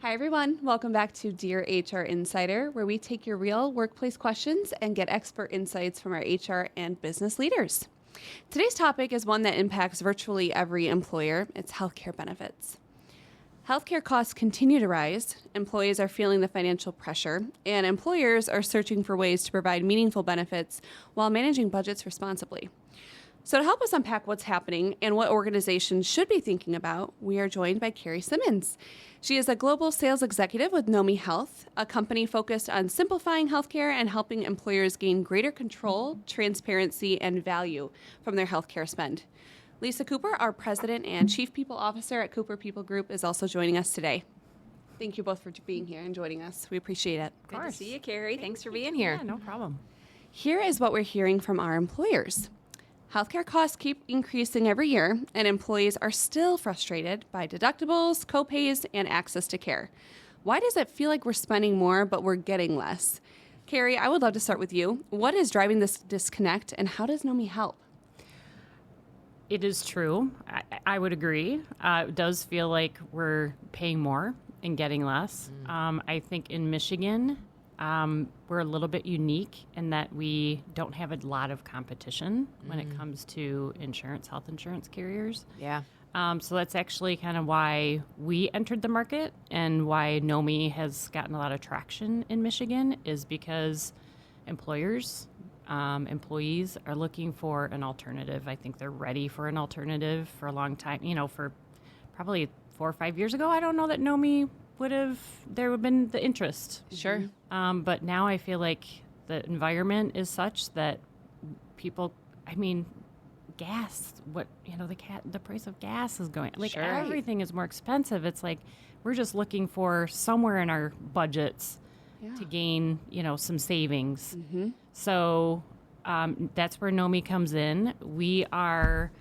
Hi, everyone. Welcome back to Dear HR Insider, where we take your real workplace questions and get expert insights from our HR and business leaders. Today's topic is one that impacts virtually every employer. It's healthcare benefits. Healthcare costs continue to rise, employees are feeling the financial pressure, and employers are searching for ways to provide meaningful benefits while managing budgets responsibly. So to help us unpack what's happening and what organizations should be thinking about, we are joined by Kerry Simmons. She is a global sales executive with Nomi Health, a company focused on simplifying healthcare and helping employers gain greater control, transparency, and value from their healthcare spend. Lisa Cooper, our president and chief people officer at Cooper People Group, is also joining us today. Thank you both for being here and joining us. We appreciate it. Good to see you, Kerry. Thanks for being here. Yeah, no problem. Here is what we're hearing from our employers. Healthcare costs keep increasing every year, and employees are still frustrated by deductibles, copays, and access to care. Why does it feel like we're spending more, but we're getting less? Kerry, I would love to start with you. What is driving this disconnect, and how does Nomi help? It is true. I would agree. It does feel like we're paying more and getting less. I think in Michigan, we're a little bit unique in that we don't have a lot of competition when it comes to health insurance carriers. Yeah. So that's actually kind of why we entered the market and why Nomi has gotten a lot of traction in Michigan is because employees are looking for an alternative. I think they're ready for an alternative for a long time. For probably 4 or 5 years ago, I don't know that Nomi there would have been the interest. Sure. But now I feel like the environment is such that people, gas, the price of gas is going, Sure. everything is more expensive. It's like, we're just looking for somewhere in our budgets to gain, some savings. Mm-hmm. So that's where Nomi comes in. We are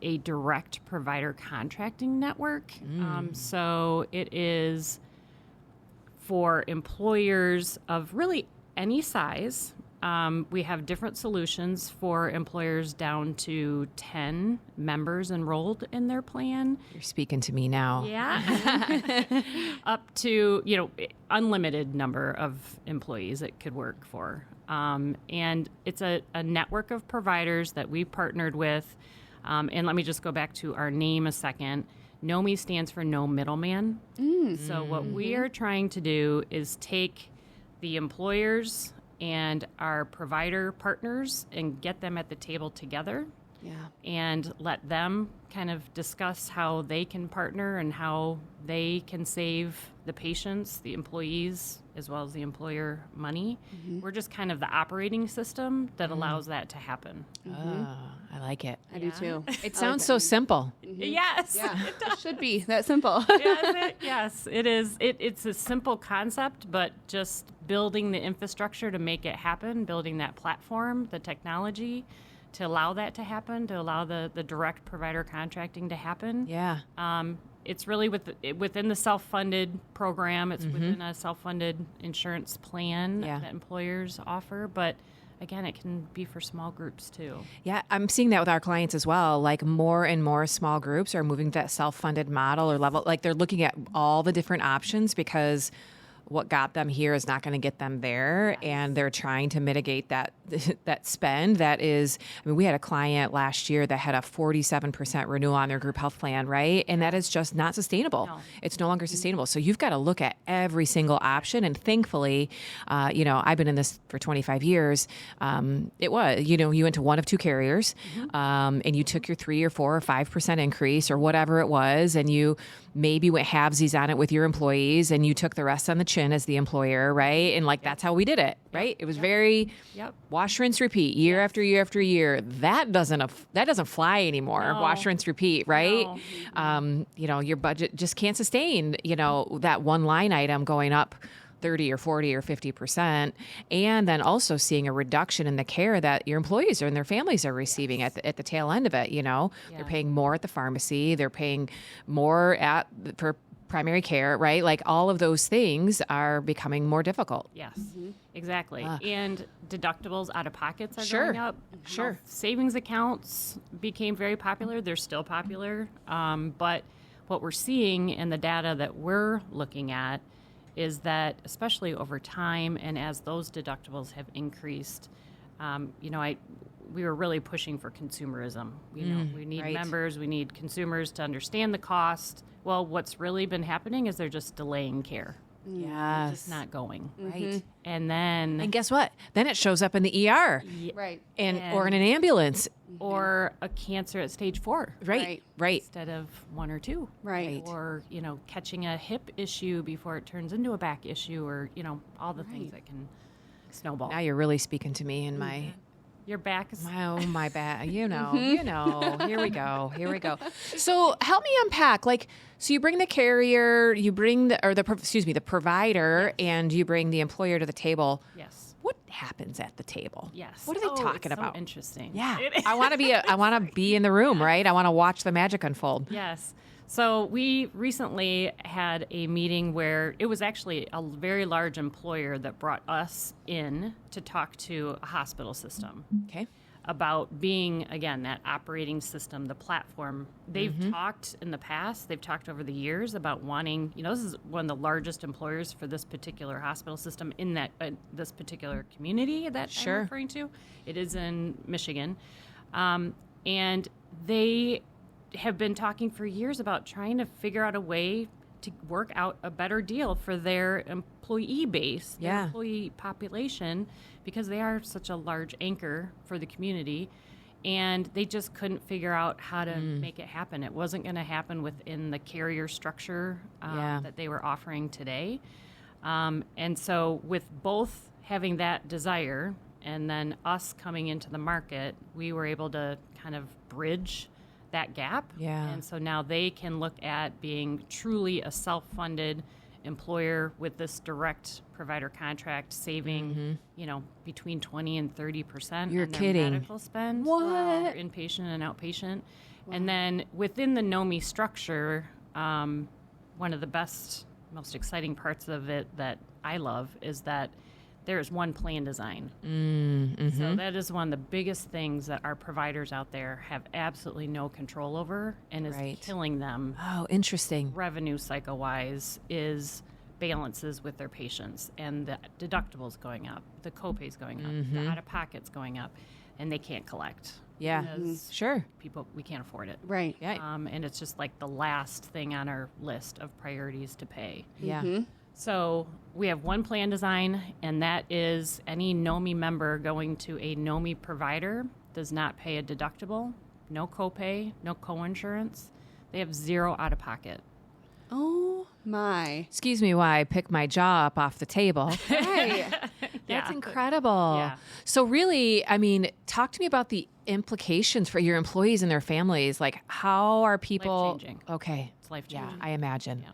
a direct provider contracting network. So it is for employers of really any size. We have different solutions for employers down to 10 members enrolled in their plan. You're speaking to me now. Yeah. Up to, unlimited number of employees it could work for. And it's a network of providers that we've partnered with. And let me just go back to our name a second. Nomi stands for no middleman. So what we are trying to do is take the employers and our provider partners and get them at the table together. Yeah. And let them kind of discuss how they can partner and how they can save the patients, the employees, as well as the employer money. We're just kind of the operating system that allows that to happen. Oh, I like it. I do too. It sounds so simple. Yes. Yeah, it should be that simple. Yes, it is. It's a simple concept, but just building the infrastructure to make it happen, building that platform, the technology, to allow that to happen, to allow the direct provider contracting to happen. Yeah. It's really within the self-funded program. It's within a self-funded insurance plan that employers offer. But again, it can be for small groups too. Yeah, I'm seeing that with our clients as well. Like more and more small groups are moving to that self-funded model or level. Like they're looking at all the different options because what got them here is not going to get them there, and they're trying to mitigate that spend. That is, we had a client last year that had a 47% renewal on their group health plan, right? And that is just not sustainable. No. It's no longer sustainable. So you've got to look at every single option. And thankfully, I've been in this for 25 years. It was, you went to one of two carriers, and you took your 3 or 4 or 5% increase or whatever it was, and you maybe went halvesies on it with your employees, and you took the rest on the chin as the employer, right? And that's how we did it, right? It was very wash, rinse, repeat, year after year after year. That doesn't fly anymore. No. Wash, rinse, repeat, right? No. Your budget just can't sustain, that one line item going up 30 or 40 or 50%, and then also seeing a reduction in the care that your employees and their families are receiving at the tail end of it. They're paying more at the pharmacy, they're paying more for primary care, right? Like all of those things are becoming more difficult. Yes, exactly. And deductibles out of pockets are Sure. going up. Sure. Savings accounts became very popular. They're still popular, but what we're seeing in the data that we're looking at is that, especially over time and as those deductibles have increased, we were really pushing for consumerism. We need members, we need consumers to understand the cost. Well, what's really been happening is they're just delaying care. Yes. Just not going. Right. And guess what? Then it shows up in the ER. Right. Or in an ambulance. Or a cancer at stage 4. Right. Instead of 1 or 2. Right. Or, catching a hip issue before it turns into a back issue, or, all the things that can snowball. Now you're really speaking to me in my... Your back is... my back. Here we go. So help me unpack. So you bring the carrier, you bring the provider, and you bring the employer to the table. Yes. What happens at the table? Yes. What are they talking it's about? So interesting. Yeah. I want to be in the room, right? I want to watch the magic unfold. Yes. So we recently had a meeting where it was actually a very large employer that brought us in to talk to a hospital system. Okay. About being, again, that operating system, the platform. They've talked in the past, they've talked over the years about wanting, this is one of the largest employers for this particular hospital system in that this particular community that I'm referring to. It is in Michigan. And they have been talking for years about trying to figure out a way to work out a better deal for their employee base, their employee population, because they are such a large anchor for the community. And they just couldn't figure out how to make it happen. It wasn't going to happen within the carrier structure that they were offering today. And so with both having that desire and then us coming into the market, we were able to kind of bridge that gap. Yeah. And so now they can look at being truly a self-funded employer with this direct provider contract, saving, between 20 and 30% You're on their kidding. medical spend. What? For inpatient and outpatient. Wow. And then within the Nomi structure, one of the best, most exciting parts of it that I love is that there is one plan design. So that is one of the biggest things that our providers out there have absolutely no control over and is killing them. Oh, interesting. Revenue cycle-wise is balances with their patients, and the deductibles going up, the copays going up, the out-of-pockets going up, and they can't collect. Yeah, sure. People, we can't afford it. Right. Yeah. And it's just like the last thing on our list of priorities to pay. Yeah. So we have one plan design, and that is any Nomi member going to a Nomi provider does not pay a deductible, no copay, no coinsurance. They have zero out-of-pocket. Oh, my. Excuse me while I pick my jaw up off the table. Right. That's incredible. Yeah. So really, I mean, talk to me about the implications for your employees and their families. Like, how are people... Life-changing. Okay. It's life-changing. Yeah, I imagine. Yeah.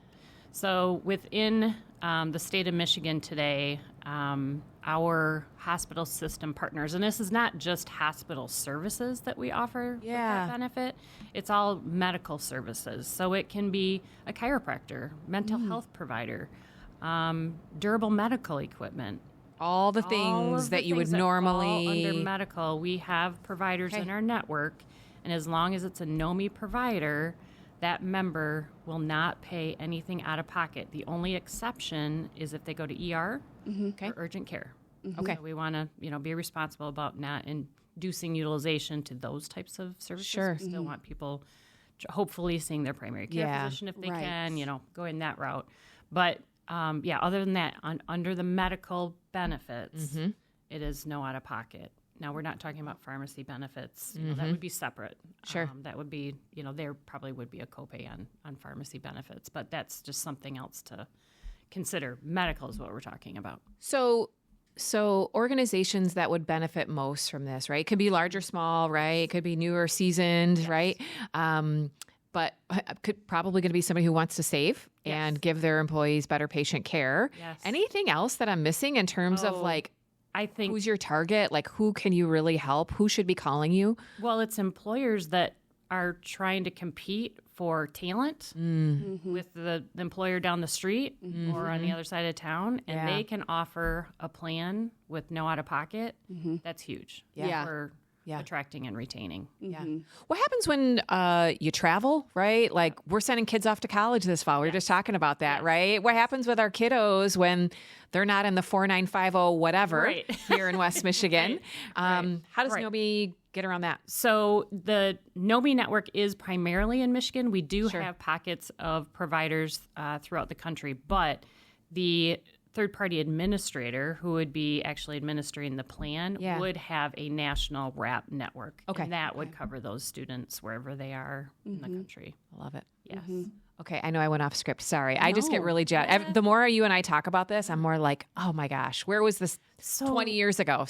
So within the state of Michigan today, our hospital system partners, and this is not just hospital services that we offer with that benefit, it's all medical services. So it can be a chiropractor, mental health provider, durable medical equipment. All the things that you would normally... fall under medical, we have providers in our network, and as long as it's a Nomi provider, that member will not pay anything out of pocket. The only exception is if they go to ER or urgent care. Okay. So we want to, be responsible about not inducing utilization to those types of services. Sure. We still want people hopefully seeing their primary care physician if they can, go in that route. But other than that, under the medical benefits, it is no out of pocket. Now, we're not talking about pharmacy benefits. That would be separate. Sure. That would be, there probably would be a copay on pharmacy benefits, but that's just something else to consider. Medical is what we're talking about. So organizations that would benefit most from this, right? It could be large or small, right? It could be new or seasoned, right? But could probably going to be somebody who wants to save and give their employees better patient care. Yes. Anything else that I'm missing in terms of I think who's your target? Like, who can you really help? Who should be calling you? Well, it's employers that are trying to compete for talent with the employer down the street or on the other side of town, and they can offer a plan with no out-of-pocket. That's huge. Yeah. For attracting and retaining. Yeah. What happens when you travel, right? Like we're sending kids off to college this fall. We were just talking about that, right? What happens with our kiddos when they're not in the 4950 whatever here in West Michigan? How does Nomi get around that? So the Nomi network is primarily in Michigan. We do have pockets of providers throughout the country, but the third-party administrator who would be actually administering the plan would have a national WRAP network. Okay. And that would cover those students wherever they are in the country. I love it. Yes. Okay, I know I went off script. Sorry. I just get really jazzed. The more you and I talk about this, I'm more like, oh my gosh, where was this 20 years ago?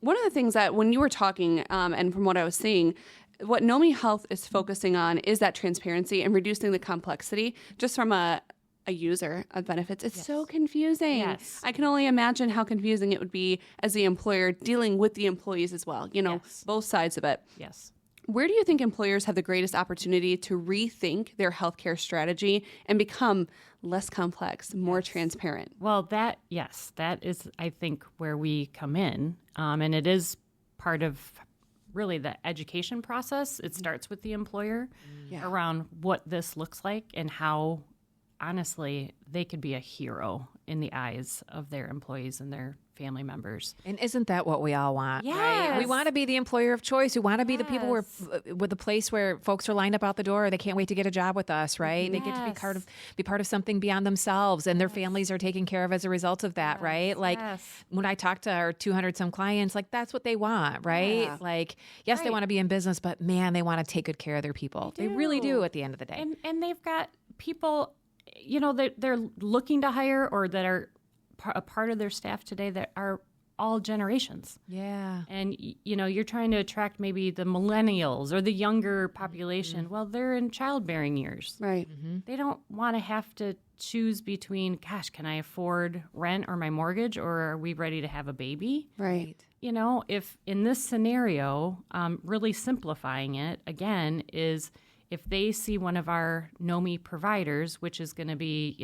One of the things that when you were talking, and from what I was seeing, what Nomi Health is focusing on is that transparency and reducing the complexity just from a user of benefits. It's so confusing. Yes. I can only imagine how confusing it would be as the employer dealing with the employees as well, both sides of it. Yes. Where do you think employers have the greatest opportunity to rethink their healthcare strategy and become less complex, more transparent? Well, that is, I think, where we come in. And it is part of really the education process. It starts with the employer around what this looks like and how, honestly, they could be a hero in the eyes of their employees and their family members. And isn't that what we all want? Yes. Right? We want to be the employer of choice. We want to be the people with the place where folks are lined up out the door. They can't wait to get a job with us, right? They get to be part of something beyond themselves, and their families are taken care of as a result of that, right? Like when I talk to our 200 some clients, like that's what they want, right? Yeah. Like yes, they want to be in business, but man, they want to take good care of their people. They really do at the end of the day. And they've got people, they're looking to hire or that are a part of their staff today that are all generations. Yeah. And, you're trying to attract maybe the millennials or the younger population. Well, they're in childbearing years. Right. They don't want to have to choose between, gosh, can I afford rent or my mortgage, or are we ready to have a baby? Right. If in this scenario, really simplifying it, again, is if they see one of our Nomi providers, which is going to be,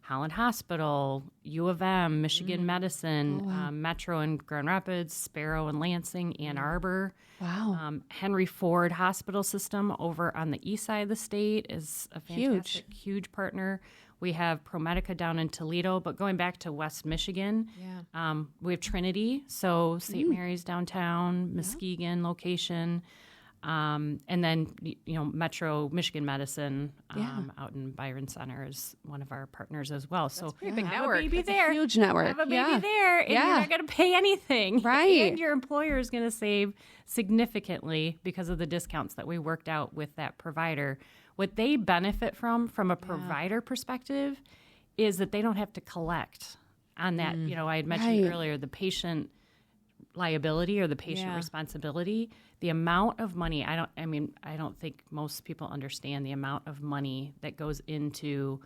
Holland Hospital, U of M, Michigan Medicine, Metro in Grand Rapids, Sparrow and Lansing, Ann Arbor. Wow. Henry Ford Hospital System over on the east side of the state is a fantastic, huge partner. We have ProMedica down in Toledo, but going back to West Michigan, we have Trinity, so St. Mary's downtown, Muskegon location. And then, Metro Michigan Medicine out in Byron Center is one of our partners as well. So that's a pretty big have network. A baby That's there. a huge network. Have a baby there, and you're not going to pay anything. Right. And your employer is going to save significantly because of the discounts that we worked out with that provider. What they benefit from a provider perspective is that they don't have to collect on that. I had mentioned earlier the patient liability or the patient responsibility. The amount of money, I don't think most people understand the amount of money that goes into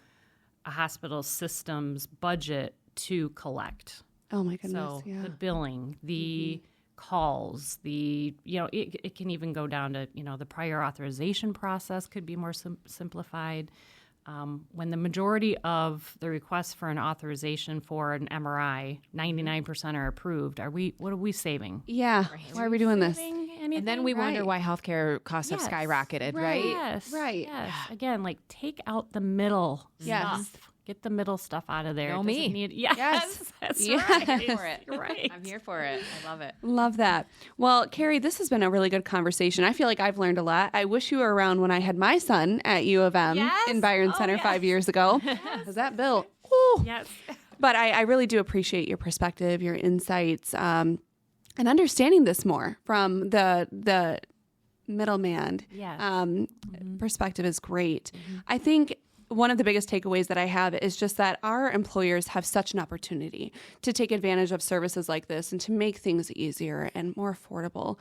a hospital system's budget to collect. Oh my goodness. So the billing, the calls, it can even go down to, the prior authorization process could be more simplified. When the majority of the requests for an authorization for an MRI, 99% are approved, what are we saving? Yeah. Why are we doing this? And then we wonder why healthcare costs have skyrocketed, right? Yes. Right. Yes. Again, take out the middle stuff. Get the middle stuff out of there. Yes. That's right. I'm here for it. Right. I'm here for it. I love it. Love that. Well, Kerry, this has been a really good conversation. I feel like I've learned a lot. I wish you were around when I had my son at U of M in Byron Center 5 years ago. Because that bill, Yes. But I really do appreciate your perspective, your insights, and understanding this more from the middleman perspective is great. I think one of the biggest takeaways that I have is just that our employers have such an opportunity to take advantage of services like this and to make things easier and more affordable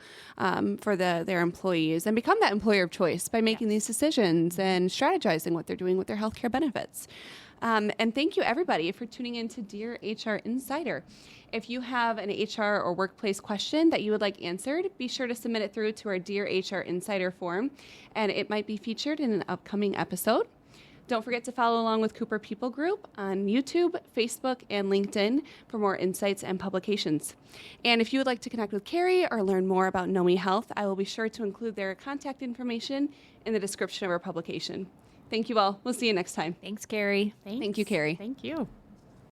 for their employees and become that employer of choice by making these decisions and strategizing what they're doing with their healthcare benefits. And thank you, everybody, for tuning in to Dear HR Insider. If you have an HR or workplace question that you would like answered, be sure to submit it through to our Dear HR Insider form, and it might be featured in an upcoming episode. Don't forget to follow along with Cooper People Group on YouTube, Facebook, and LinkedIn for more insights and publications. And if you would like to connect with Kerry or learn more about Nomi Health, I will be sure to include their contact information in the description of our publication. Thank you all. We'll see you next time. Thanks, Kerry. Thanks. Thank you, Kerry. Thank you.